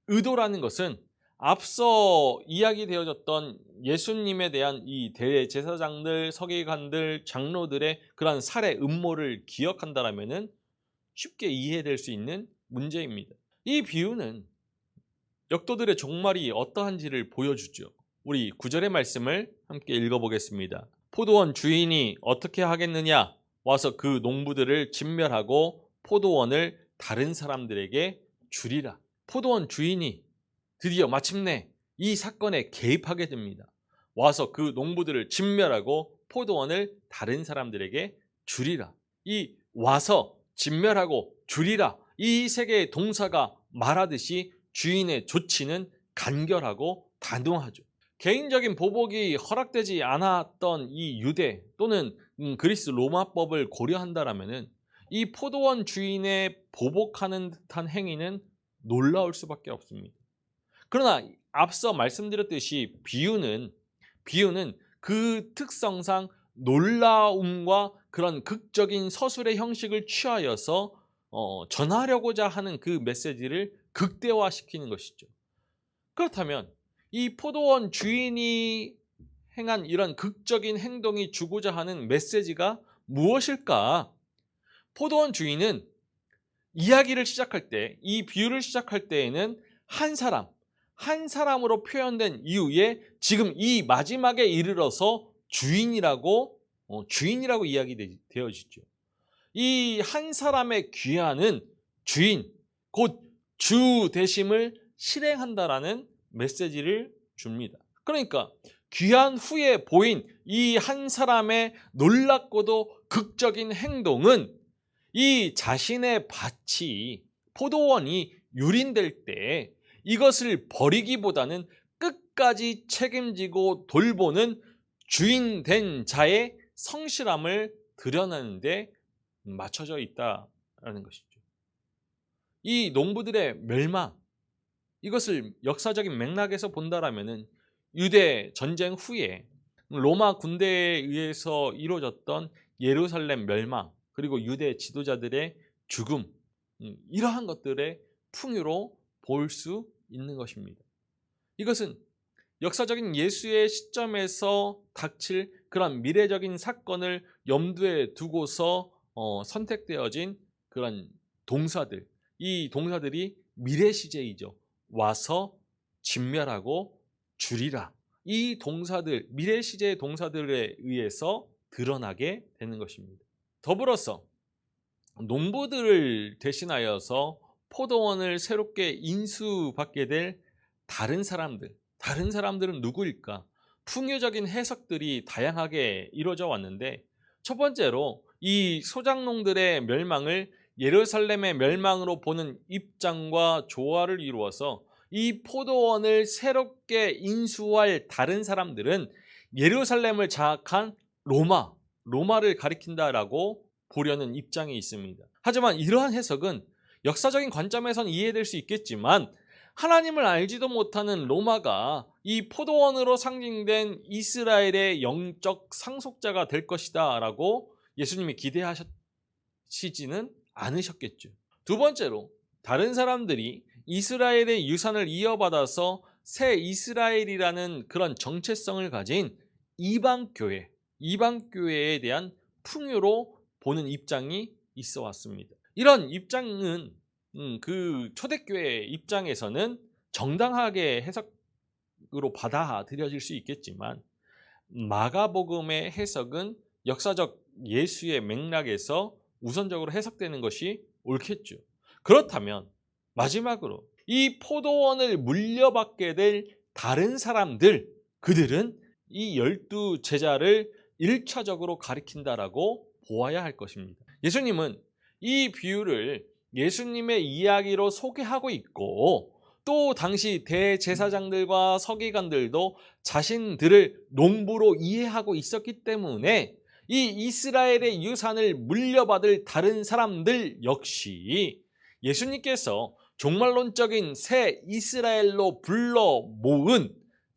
의도라는 것은 앞서 이야기되어졌던 예수님에 대한 이 대제사장들, 서기관들, 장로들의 그러한 살해 음모를 기억한다라면은 쉽게 이해될 수 있는 문제입니다. 이 비유는 역도들의 종말이 어떠한지를 보여주죠. 우리 9절의 말씀을 함께 읽어보겠습니다. 포도원 주인이 어떻게 하겠느냐? 와서 그 농부들을 진멸하고 포도원을 다른 사람들에게 주리라. 포도원 주인이 드디어 마침내 이 사건에 개입하게 됩니다. 와서 그 농부들을 진멸하고 포도원을 다른 사람들에게 주리라. 이 와서 진멸하고 주리라, 이 세 개의 동사가 말하듯이 주인의 조치는 간결하고 단호하죠. 개인적인 보복이 허락되지 않았던 이 유대 또는 그리스 로마법을 고려한다라면은 이 포도원 주인의 보복하는 듯한 행위는 놀라울 수밖에 없습니다. 그러나 앞서 말씀드렸듯이 비유는 그 특성상 놀라움과 그런 극적인 서술의 형식을 취하여서 전하려고자 하는 그 메시지를 극대화시키는 것이죠. 그렇다면 이 포도원 주인이 행한 이런 극적인 행동이 주고자 하는 메시지가 무엇일까? 포도원 주인은 이야기를 시작할 때, 이 비유를 시작할 때에는 한 사람으로 표현된 이후에 지금 이 마지막에 이르러서 주인이라고 이야기되어지죠. 이 한 사람의 귀환은 주인, 곧 주 되심을 실행한다라는 메시지를 줍니다. 그러니까 귀환 후에 보인 이 한 사람의 놀랍고도 극적인 행동은 이 자신의 밭이, 포도원이 유린될 때 이것을 버리기보다는 끝까지 책임지고 돌보는 주인 된 자의 성실함을 드러내는 데 맞춰져 있다는 것이죠. 이 농부들의 멸망, 이것을 역사적인 맥락에서 본다라면은 유대 전쟁 후에 로마 군대에 의해서 이루어졌던 예루살렘 멸망, 그리고 유대 지도자들의 죽음, 이러한 것들의 풍요로 볼 수 있는 것입니다. 이것은 역사적인 예수의 시점에서 닥칠 그런 미래적인 사건을 염두에 두고서 선택되어진 그런 동사들, 이 동사들이 미래 시제이죠. 와서 진멸하고 주리라. 이 동사들, 미래 시제의 동사들에 의해서 드러나게 되는 것입니다. 더불어서 농부들을 대신하여서 포도원을 새롭게 인수받게 될 다른 사람들은 누구일까? 풍요적인 해석들이 다양하게 이루어져 왔는데, 첫 번째로 이 소작농들의 멸망을 예루살렘의 멸망으로 보는 입장과 조화를 이루어서 이 포도원을 새롭게 인수할 다른 사람들은 예루살렘을 장악한 로마를 가리킨다라고 보려는 입장이 있습니다. 하지만 이러한 해석은 역사적인 관점에선 이해될 수 있겠지만, 하나님을 알지도 못하는 로마가 이 포도원으로 상징된 이스라엘의 영적 상속자가 될 것이다 라고 예수님이 기대하시지는 않으셨겠죠. 두 번째로, 다른 사람들이 이스라엘의 유산을 이어받아서 새 이스라엘이라는 그런 정체성을 가진 이방교회에 대한 풍요로 보는 입장이 있어 왔습니다. 이런 입장은 그 초대교회 입장에서는 정당하게 해석으로 받아들여질 수 있겠지만, 마가복음의 해석은 역사적 예수의 맥락에서 우선적으로 해석되는 것이 옳겠죠. 그렇다면 마지막으로 이 포도원을 물려받게 될 다른 사람들, 그들은 이 12제자를 1차적으로 가리킨다라고 보아야 할 것입니다. 예수님은 이 비유를 예수님의 이야기로 소개하고 있고, 또 당시 대제사장들과 서기관들도 자신들을 농부로 이해하고 있었기 때문에 이 이스라엘의 유산을 물려받을 다른 사람들 역시 예수님께서 종말론적인 새 이스라엘로 불러 모은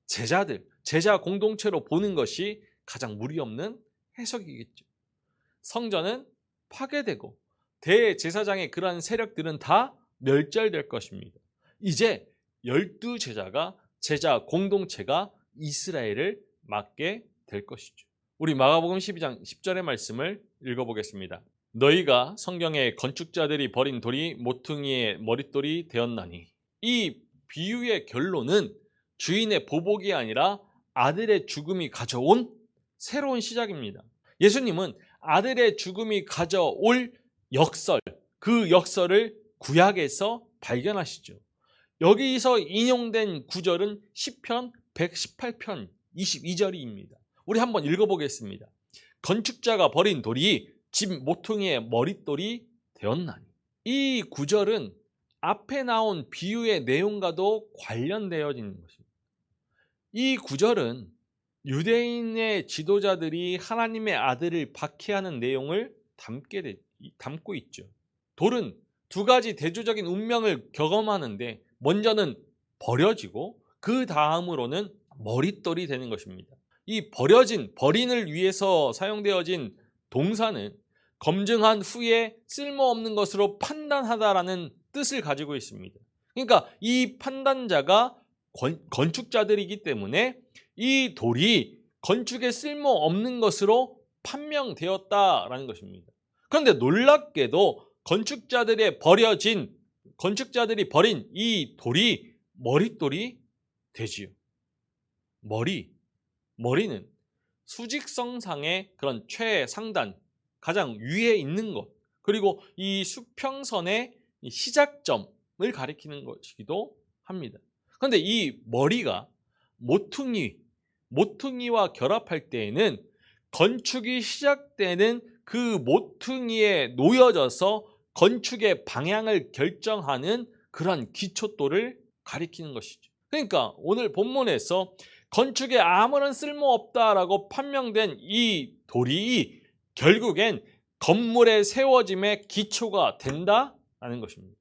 제자들, 제자 공동체로 보는 것이 가장 무리 없는 해석이겠죠. 성전은 파괴되고 대제사장의 그러한 세력들은 다 멸절될 것입니다. 이제 12제자가 제자 공동체가 이스라엘을 맡게 될 것이죠. 우리 마가복음 12장 10절의 말씀을 읽어보겠습니다. 너희가 성경의 건축자들이 버린 돌이 모퉁이의 머릿돌이 되었나니. 이 비유의 결론은 주인의 보복이 아니라 아들의 죽음이 가져온 새로운 시작입니다. 예수님은 아들의 죽음이 가져올 역설, 그 역설을 구약에서 발견하시죠. 여기서 인용된 구절은 시편 118편 22절입니다. 우리 한번 읽어보겠습니다. 건축자가 버린 돌이 집 모퉁이의 머릿돌이 되었나니. 이 구절은 앞에 나온 비유의 내용과도 관련되어지는 것입니다. 이 구절은 유대인의 지도자들이 하나님의 아들을 박해하는 내용을 담고 있죠. 돌은 두 가지 대조적인 운명을 경험하는데 먼저는 버려지고 그 다음으로는 머릿돌이 되는 것입니다. 이 버린을 위해서 사용되어진 동사는 검증한 후에 쓸모없는 것으로 판단하다라는 뜻을 가지고 있습니다. 그러니까 이 판단자가 건축자들이기 때문에 이 돌이 건축에 쓸모없는 것으로 판명되었다라는 것입니다. 그런데 놀랍게도 건축자들이 버린 이 돌이 머릿돌이 되지요. 머리는 수직성상의 그런 최상단, 가장 위에 있는 것, 그리고 이 수평선의 시작점을 가리키는 것이기도 합니다. 그런데 이 머리가 모퉁이와 결합할 때에는 건축이 시작되는 그 모퉁이에 놓여져서 건축의 방향을 결정하는 그런 기초돌을 가리키는 것이죠. 그러니까 오늘 본문에서 건축에 아무런 쓸모없다라고 판명된 이 돌이 결국엔 건물의 세워짐의 기초가 된다라는 것입니다.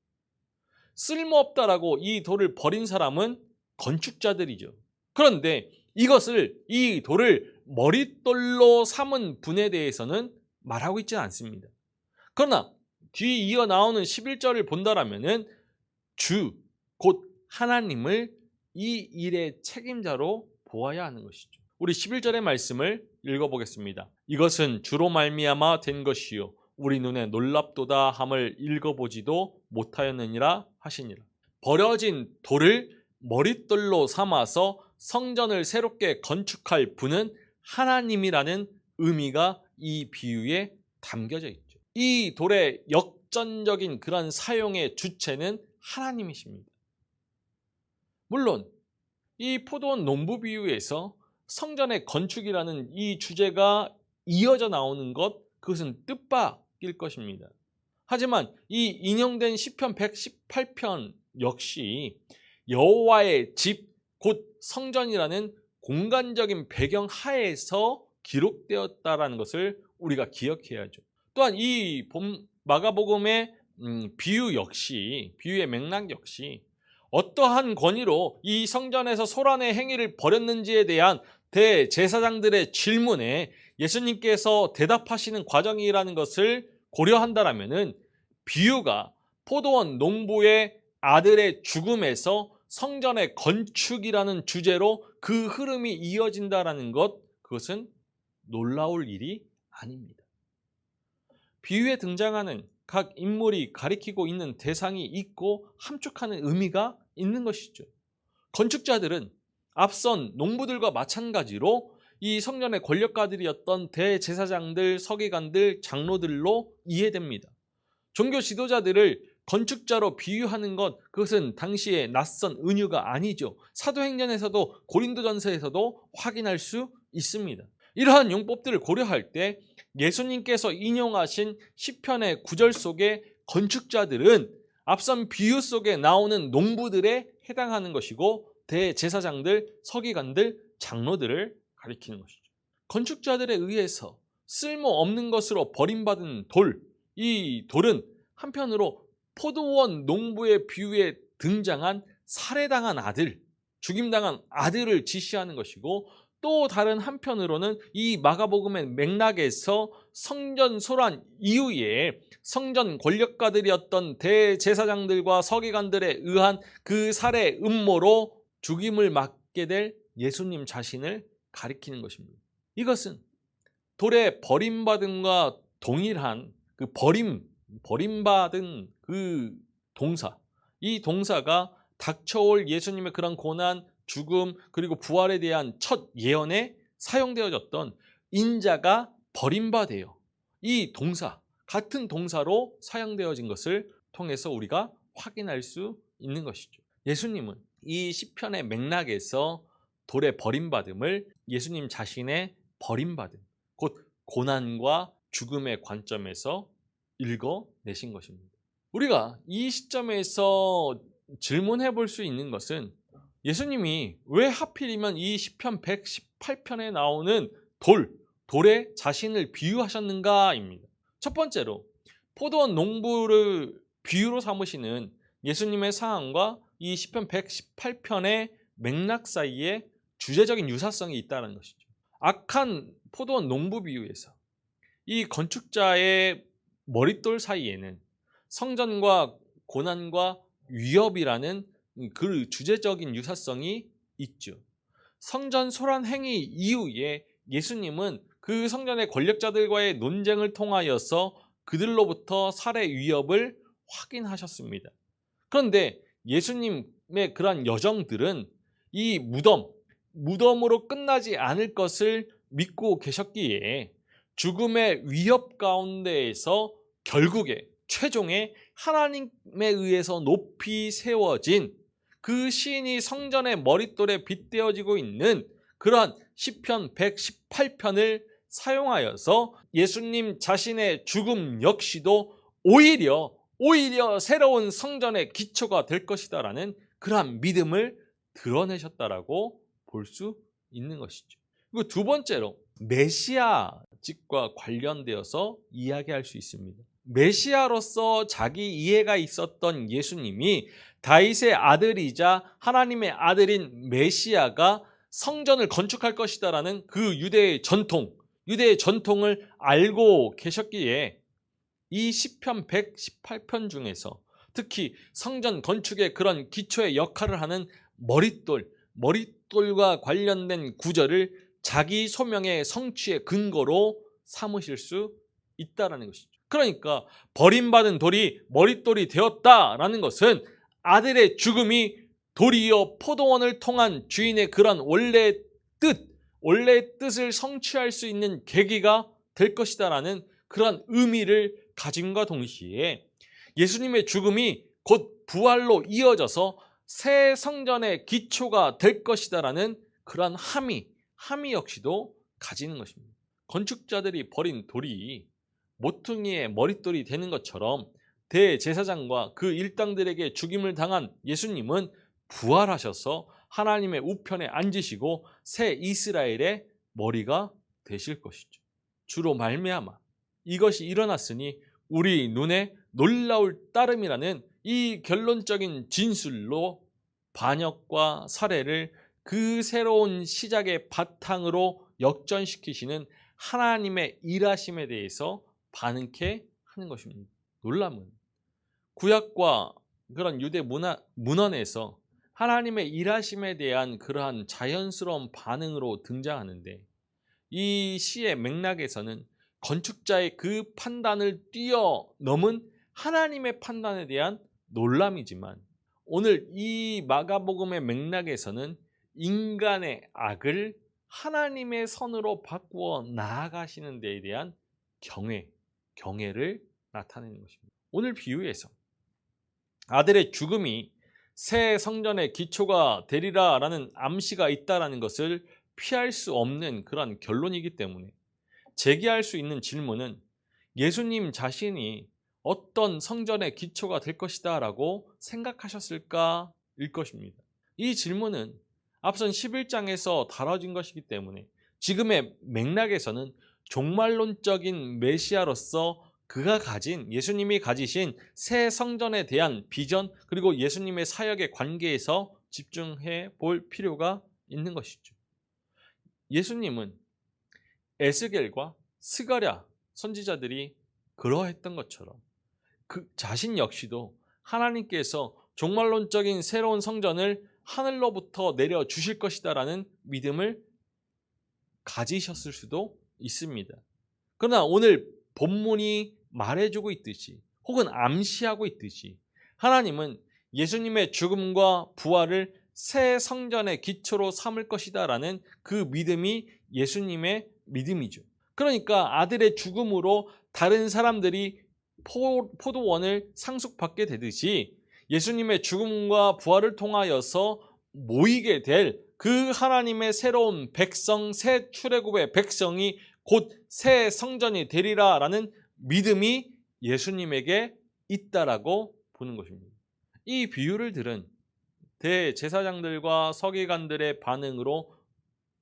쓸모없다라고 이 돌을 버린 사람은 건축자들이죠. 그런데 이 돌을 머릿돌로 삼은 분에 대해서는 말하고 있지는 않습니다. 그러나 뒤 이어 나오는 11절을 본다라면은 곧 하나님을 이 일의 책임자로 보아야 하는 것이죠. 우리 11절의 말씀을 읽어보겠습니다. 이것은 주로 말미암아 된 것이요 우리 눈에 놀랍도다 함을 읽어보지도 못하였느니라 하시니라. 버려진 돌을 머릿돌로 삼아서 성전을 새롭게 건축할 분은 하나님이라는 의미가 이 비유에 담겨져 있죠. 이 돌의 역전적인 그런 사용의 주체는 하나님이십니다. 물론 이 포도원 농부 비유에서 성전의 건축이라는 이 주제가 이어져 나오는 그것은 뜻밖일 것입니다. 하지만 이 인용된 시편 118편 역시 여호와의 집, 곧 성전이라는 공간적인 배경 하에서 기록되었다라는 것을 우리가 기억해야죠. 또한 이 마가복음의 비유의 맥락 역시 어떠한 권위로 이 성전에서 소란의 행위를 벌였는지에 대한 대제사장들의 질문에 예수님께서 대답하시는 과정이라는 것을 고려한다라면은 비유가 포도원 농부의 아들의 죽음에서 성전의 건축이라는 주제로 그 흐름이 이어진다라는 그것은 놀라울 일이 아닙니다. 비유에 등장하는 각 인물이 가리키고 있는 대상이 있고 함축하는 의미가 있는 것이죠. 건축자들은 앞선 농부들과 마찬가지로 이 성전의 권력가들이었던 대제사장들, 서기관들, 장로들로 이해됩니다. 종교 지도자들을 건축자로 비유하는 그것은 당시의 낯선 은유가 아니죠. 사도행전에서도 고린도전서에서도 확인할 수 있습니다. 이러한 용법들을 고려할 때 예수님께서 인용하신 시편의 구절 속에 건축자들은 앞선 비유 속에 나오는 농부들에 해당하는 것이고 대제사장들, 서기관들, 장로들을 가리키는 것이죠. 건축자들에 의해서 쓸모없는 것으로 버림받은 돌, 이 돌은 한편으로 포도원 농부의 비유에 등장한 살해당한 아들, 죽임당한 아들을 지시하는 것이고, 또 다른 한편으로는 이 마가복음의 맥락에서 성전 소란 이후에 성전 권력가들이었던 대제사장들과 서기관들에 의한 그 살해 음모로 죽임을 맞게 될 예수님 자신을 가리키는 것입니다. 이것은 돌에 버림받음과 동일한 그 버림받은 그 동사, 이 동사가 닥쳐올 예수님의 그런 고난, 죽음, 그리고 부활에 대한 첫 예언에 사용되어졌던 인자가 버림받아요. 이 동사, 같은 동사로 사용되어진 것을 통해서 우리가 확인할 수 있는 것이죠. 예수님은 이 시편의 맥락에서 돌의 버림받음을 예수님 자신의 버림받음, 곧 고난과 죽음의 관점에서 읽어내신 것입니다. 우리가 이 시점에서 질문해 볼 수 있는 것은 예수님이 왜 하필이면 이 시편 118편에 나오는 돌에 자신을 비유하셨는가입니다. 첫 번째로 포도원 농부를 비유로 삼으시는 예수님의 상황과 이 시편 118편의 맥락 사이에 주제적인 유사성이 있다는 것이죠. 악한 포도원 농부 비유에서 이 건축자의 머릿돌 사이에는 성전과 고난과 위협이라는 그 주제적인 유사성이 있죠. 성전 소란 행위 이후에 예수님은 그 성전의 권력자들과의 논쟁을 통하여서 그들로부터 살해 위협을 확인하셨습니다. 그런데 예수님의 그러한 여정들은 이 무덤으로 끝나지 않을 것을 믿고 계셨기에 죽음의 위협 가운데에서 결국에 최종에 하나님에 의해서 높이 세워진 그 시인이 성전의 머릿돌에 빗대어지고 있는 그러한 시편 118편을 사용하여서 예수님 자신의 죽음 역시도 오히려 새로운 성전의 기초가 될 것이다라는 그러한 믿음을 드러내셨다라고 볼 수 있는 것이죠. 그리고 두 번째로 메시아직과 관련되어서 이야기할 수 있습니다. 메시아로서 자기 이해가 있었던 예수님이 다윗의 아들이자 하나님의 아들인 메시아가 성전을 건축할 것이다라는 그 유대의 전통을 알고 계셨기에 이 시편 118편 중에서 특히 성전 건축의 그런 기초의 역할을 하는 머릿돌과 관련된 구절을 자기 소명의 성취의 근거로 삼으실 수 있다는 것이죠. 그러니까 버림받은 돌이 머릿돌이 되었다라는 것은 아들의 죽음이 도리어 포도원을 통한 주인의 그런 원래의 뜻을 성취할 수 있는 계기가 될 것이다라는 그런 의미를 가짐과 동시에 예수님의 죽음이 곧 부활로 이어져서 새 성전의 기초가 될 것이다라는 그러한 함의 역시도 가지는 것입니다. 건축자들이 버린 돌이 모퉁이의 머릿돌이 되는 것처럼 대제사장과 그 일당들에게 죽임을 당한 예수님은 부활하셔서 하나님의 우편에 앉으시고 새 이스라엘의 머리가 되실 것이죠. 주로 말미암아 이것이 일어났으니 우리 눈에 놀라울 따름이라는 이 결론적인 진술로 반역과 살해를 그 새로운 시작의 바탕으로 역전시키시는 하나님의 일하심에 대해서 반응케 하는 것입니다. 놀람은 구약과 그런 유대 문헌에서 하나님의 일하심에 대한 그러한 자연스러운 반응으로 등장하는데, 이 시의 맥락에서는 건축자의 그 판단을 뛰어넘은 하나님의 판단에 대한 놀람이지만, 오늘 이 마가복음의 맥락에서는 인간의 악을 하나님의 선으로 바꾸어 나아가시는 데에 대한 경애를 나타내는 것입니다. 오늘 비유에서 아들의 죽음이 새 성전의 기초가 되리라라는 암시가 있다라는 것을 피할 수 없는 그런 결론이기 때문에 제기할 수 있는 질문은 예수님 자신이 어떤 성전의 기초가 될 것이다 라고 생각하셨을까일 것입니다. 이 질문은 앞선 11장에서 다뤄진 것이기 때문에 지금의 맥락에서는 종말론적인 메시아로서 그가 가진, 예수님이 가지신 새 성전에 대한 비전, 그리고 예수님의 사역의 관계에서 집중해 볼 필요가 있는 것이죠. 예수님은 에스겔과 스가랴 선지자들이 그러했던 것처럼 그 자신 역시도 하나님께서 종말론적인 새로운 성전을 하늘로부터 내려 주실 것이다라는 믿음을 가지셨을 수도 있습니다. 그러나 오늘 본문이 말해주고 있듯이, 혹은 암시하고 있듯이, 하나님은 예수님의 죽음과 부활을 새 성전의 기초로 삼을 것이다라는 그 믿음이 예수님의 믿음이죠. 그러니까 아들의 죽음으로 다른 사람들이 포도원을 상속받게 되듯이 예수님의 죽음과 부활을 통하여서 모이게 될 그 하나님의 새로운 백성, 새 출애굽의 백성이 곧 새 성전이 되리라라는 믿음이 예수님에게 있다라고 보는 것입니다. 이 비유를 들은 대제사장들과 서기관들의 반응으로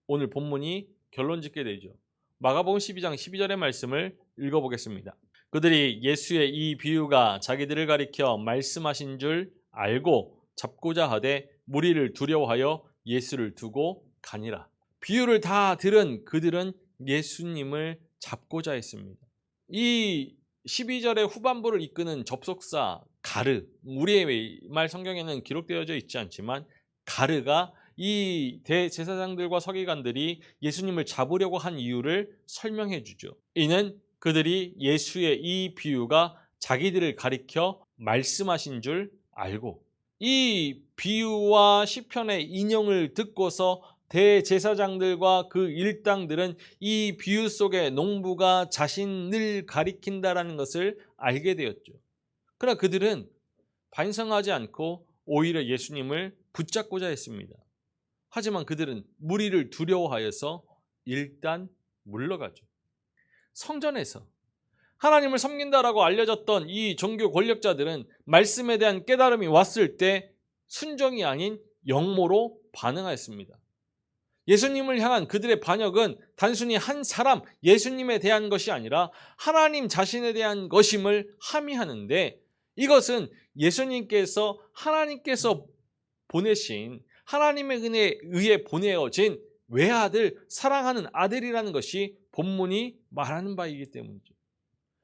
오늘 본문이 결론짓게 되죠. 마가복음 12장 12절의 말씀을 읽어보겠습니다. 그들이 예수의 이 비유가 자기들을 가리켜 말씀하신 줄 알고 잡고자 하되 무리를 두려워하여 예수를 두고 가니라. 비유를 다 들은 그들은 예수님을 잡고자 했습니다. 이 12절의 후반부를 이끄는 접속사 가르, 우리의 말 성경에는 기록되어져 있지 않지만 가르가 이 대제사장들과 서기관들이 예수님을 잡으려고 한 이유를 설명해 주죠. 이는 그들이 예수의 이 비유가 자기들을 가리켜 말씀하신 줄 알고, 이 비유와 시편의 인용을 듣고서 대제사장들과 그 일당들은 이 비유 속의 농부가 자신을 가리킨다라는 것을 알게 되었죠. 그러나 그들은 반성하지 않고 오히려 예수님을 붙잡고자 했습니다. 하지만 그들은 무리를 두려워하여서 일단 물러가죠. 성전에서 하나님을 섬긴다라고 알려졌던 이 종교 권력자들은 말씀에 대한 깨달음이 왔을 때 순종이 아닌 역모로 반응하였습니다. 예수님을 향한 그들의 반역은 단순히 한 사람, 예수님에 대한 것이 아니라 하나님 자신에 대한 것임을 함의하는데, 이것은 예수님께서 하나님께서 보내신, 하나님의 은혜에 의해 보내어진 외아들, 사랑하는 아들이라는 것이 본문이 말하는 바이기 때문이죠.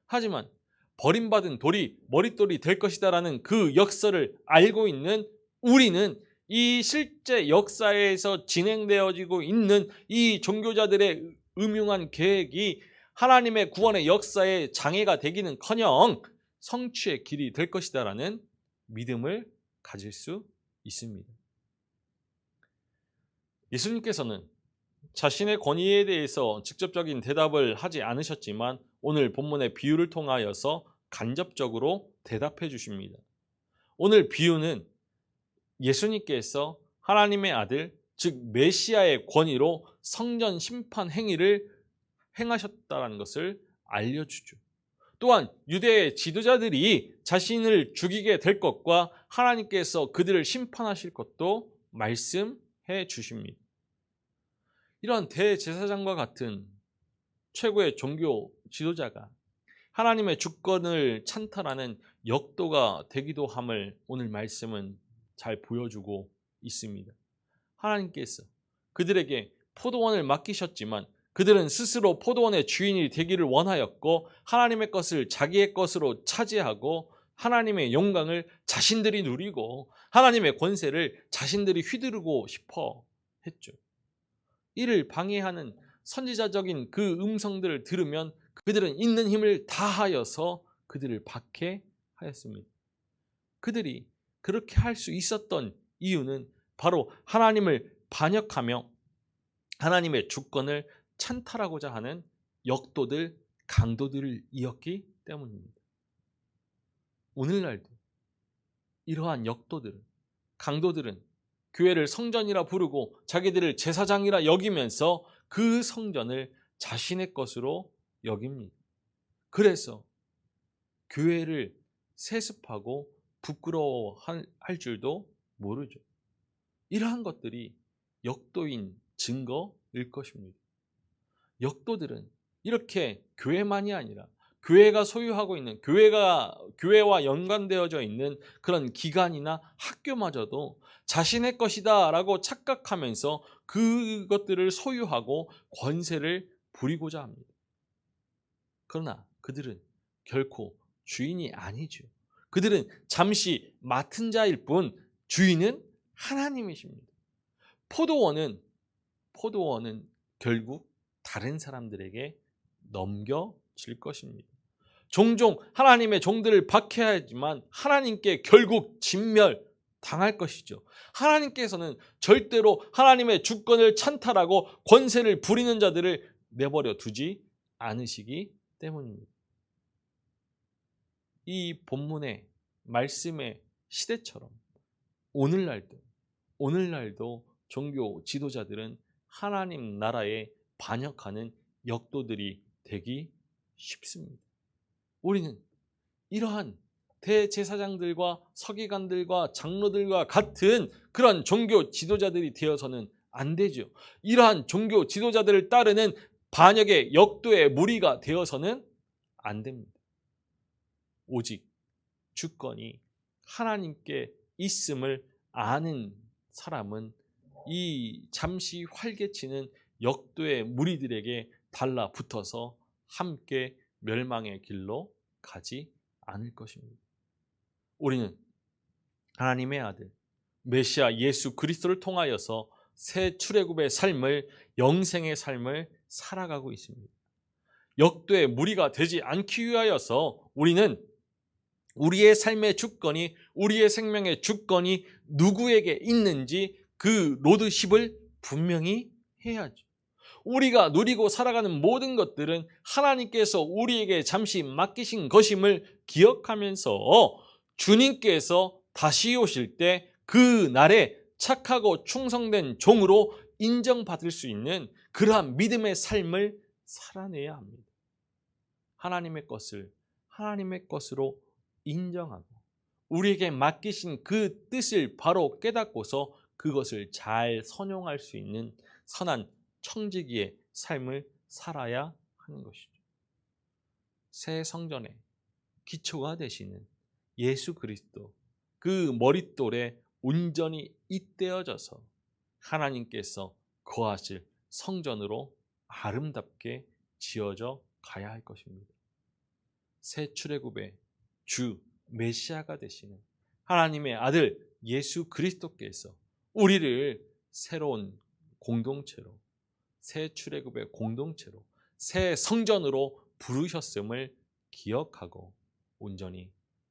하지만 버림받은 돌이 머릿돌이 될 것이다라는 그 역사를 알고 있는 우리는 이 실제 역사에서 진행되어지고 있는 이 종교자들의 음흉한 계획이 하나님의 구원의 역사에 장애가 되기는커녕 성취의 길이 될 것이다라는 믿음을 가질 수 있습니다. 예수님께서는 자신의 권위에 대해서 직접적인 대답을 하지 않으셨지만 오늘 본문의 비유를 통하여서 간접적으로 대답해 주십니다. 오늘 비유는 예수님께서 하나님의 아들, 즉 메시아의 권위로 성전 심판 행위를 행하셨다는 것을 알려주죠. 또한 유대의 지도자들이 자신을 죽이게 될 것과 하나님께서 그들을 심판하실 것도 말씀해 주십니다. 이러한 대제사장과 같은 최고의 종교 지도자가 하나님의 주권을 찬탈하는 역도가 되기도 함을 오늘 말씀은 잘 보여주고 있습니다. 하나님께서 그들에게 포도원을 맡기셨지만 그들은 스스로 포도원의 주인이 되기를 원하였고 하나님의 것을 자기의 것으로 차지하고 하나님의 영광을 자신들이 누리고 하나님의 권세를 자신들이 휘두르고 싶어 했죠. 이를 방해하는 선지자적인 그 음성들을 들으면 그들은 있는 힘을 다하여서 그들을 박해하였습니다. 그들이 그렇게 할 수 있었던 이유는 바로 하나님을 반역하며 하나님의 주권을 찬탈하고자 하는 역도들, 강도들이었기 때문입니다. 오늘날도 이러한 역도들은, 강도들은 교회를 성전이라 부르고 자기들을 제사장이라 여기면서 그 성전을 자신의 것으로 여깁니다. 그래서 교회를 세습하고 부끄러워할 줄도 모르죠. 이러한 것들이 역도인 증거일 것입니다. 역도들은 이렇게 교회만이 아니라 교회가 소유하고 있는 교회와 연관되어져 있는 그런 기관이나 학교마저도 자신의 것이다 라고 착각하면서 그것들을 소유하고 권세를 부리고자 합니다. 그러나 그들은 결코 주인이 아니죠. 그들은 잠시 맡은 자일 뿐 주인은 하나님이십니다. 포도원은 결국 다른 사람들에게 넘겨질 것입니다. 종종 하나님의 종들을 박해하지만 하나님께 결국 진멸당할 것이죠. 하나님께서는 절대로 하나님의 주권을 찬탈하고 권세를 부리는 자들을 내버려 두지 않으시기 때문입니다. 이 본문의 말씀의 시대처럼 오늘날도 종교 지도자들은 하나님 나라에 반역하는 역도들이 되기 쉽습니다. 우리는 이러한 대제사장들과 서기관들과 장로들과 같은 그런 종교 지도자들이 되어서는 안 되죠. 이러한 종교 지도자들을 따르는 반역의 역도의 무리가 되어서는 안 됩니다. 오직 주권이 하나님께 있음을 아는 사람은 이 잠시 활개치는 역도의 무리들에게 달라붙어서 함께 멸망의 길로 가지 않을 것입니다. 우리는 하나님의 아들 메시아 예수 그리스도를 통하여서 새 출애굽의 삶을, 영생의 삶을 살아가고 있습니다. 역도의 무리가 되지 않기 위하여서 우리는 우리의 삶의 주권이, 우리의 생명의 주권이 누구에게 있는지 그 로드십을 분명히 해야죠. 우리가 누리고 살아가는 모든 것들은 하나님께서 우리에게 잠시 맡기신 것임을 기억하면서 주님께서 다시 오실 때 그 날에 착하고 충성된 종으로 인정받을 수 있는 그러한 믿음의 삶을 살아내야 합니다. 하나님의 것을 하나님의 것으로 인정하고 우리에게 맡기신 그 뜻을 바로 깨닫고서 그것을 잘 선용할 수 있는 선한 청지기의 삶을 살아야 하는 것이죠. 새 성전의 기초가 되시는 예수 그리스도, 그 머릿돌에 온전히 잇대어져서 하나님께서 거하실 성전으로 아름답게 지어져 가야 할 것입니다. 새 출애굽의 주 메시아가 되시는 하나님의 아들 예수 그리스도께서 우리를 새로운 공동체로, 새 출애굽의 공동체로, 새 성전으로 부르셨음을 기억하고 온전히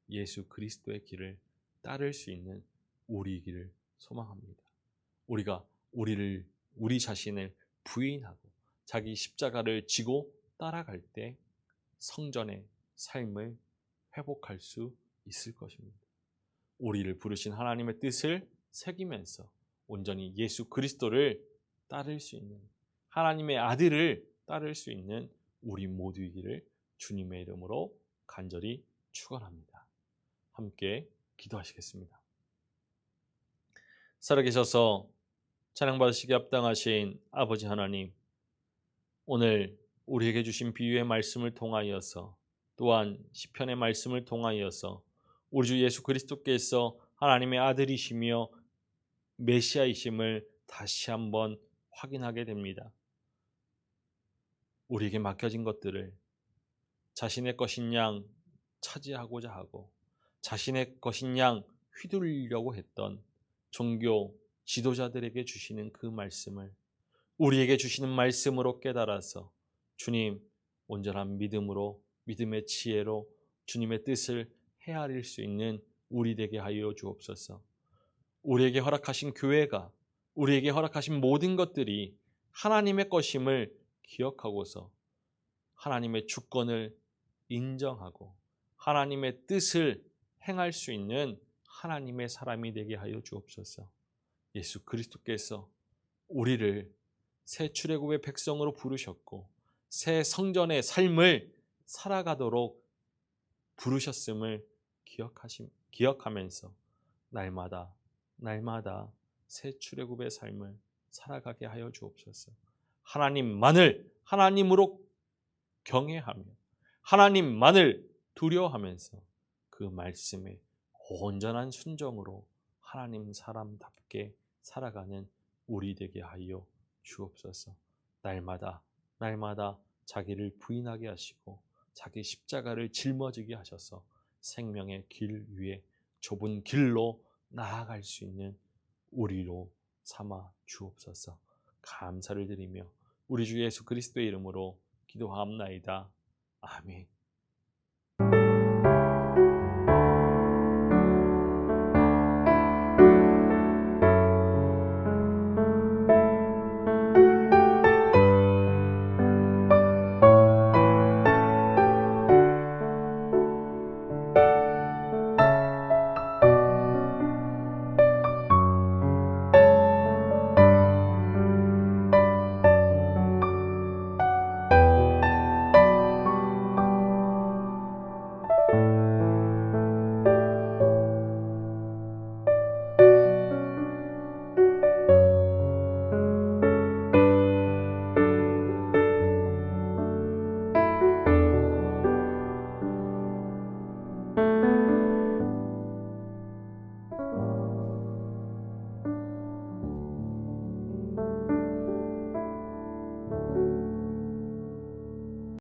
예수 그리스도의 길을 따를 수 있는 우리이기를 소망합니다. 우리가 우리 자신을 부인하고 자기 십자가를 지고 따라갈 때 성전의 삶을 회복할 수 있을 것입니다. 우리를 부르신 하나님의 뜻을 새기면서 온전히 예수 그리스도를 따를 수 있는, 하나님의 아들을 따를 수 있는 우리 모두이기를 주님의 이름으로 간절히 축원합니다. 함께 기도하시겠습니다. 살아계셔서 찬양받으시기 합당하신 아버지 하나님, 오늘 우리에게 주신 비유의 말씀을 통하여서 또한 시편의 말씀을 통하여서 우리 주 예수 그리스도께서 하나님의 아들이시며 메시아이심을 다시 한번 확인하게 됩니다. 우리에게 맡겨진 것들을 자신의 것인 양 차지하고자 하고 자신의 것인 양 휘둘리려고 했던 종교 지도자들에게 주시는 그 말씀을 우리에게 주시는 말씀으로 깨달아서 주님 온전한 믿음으로, 믿음의 지혜로 주님의 뜻을 헤아릴 수 있는 우리 되게 하여 주옵소서. 우리에게 허락하신 교회가, 우리에게 허락하신 모든 것들이 하나님의 것임을 기억하고서 하나님의 주권을 인정하고 하나님의 뜻을 행할 수 있는 하나님의 사람이 되게 하여 주옵소서. 예수 그리스도께서 우리를 새 출애굽의 백성으로 부르셨고 새 성전의 삶을 살아가도록 부르셨음을 기억하면서 날마다 새 출애굽의 삶을 살아가게 하여 주옵소서. 하나님만을 하나님으로 경외하며 하나님만을 두려워하면서 그 말씀에 온전한 순종으로 하나님 사람답게 살아가는 우리 되게 하여 주옵소서. 날마다 자기를 부인하게 하시고 자기 십자가를 짊어지게 하셔서 생명의 길 위에 좁은 길로 나아갈 수 있는 우리로 삼아 주옵소서. 감사를 드리며 우리 주 예수 그리스도의 이름으로 기도하옵나이다. 아멘.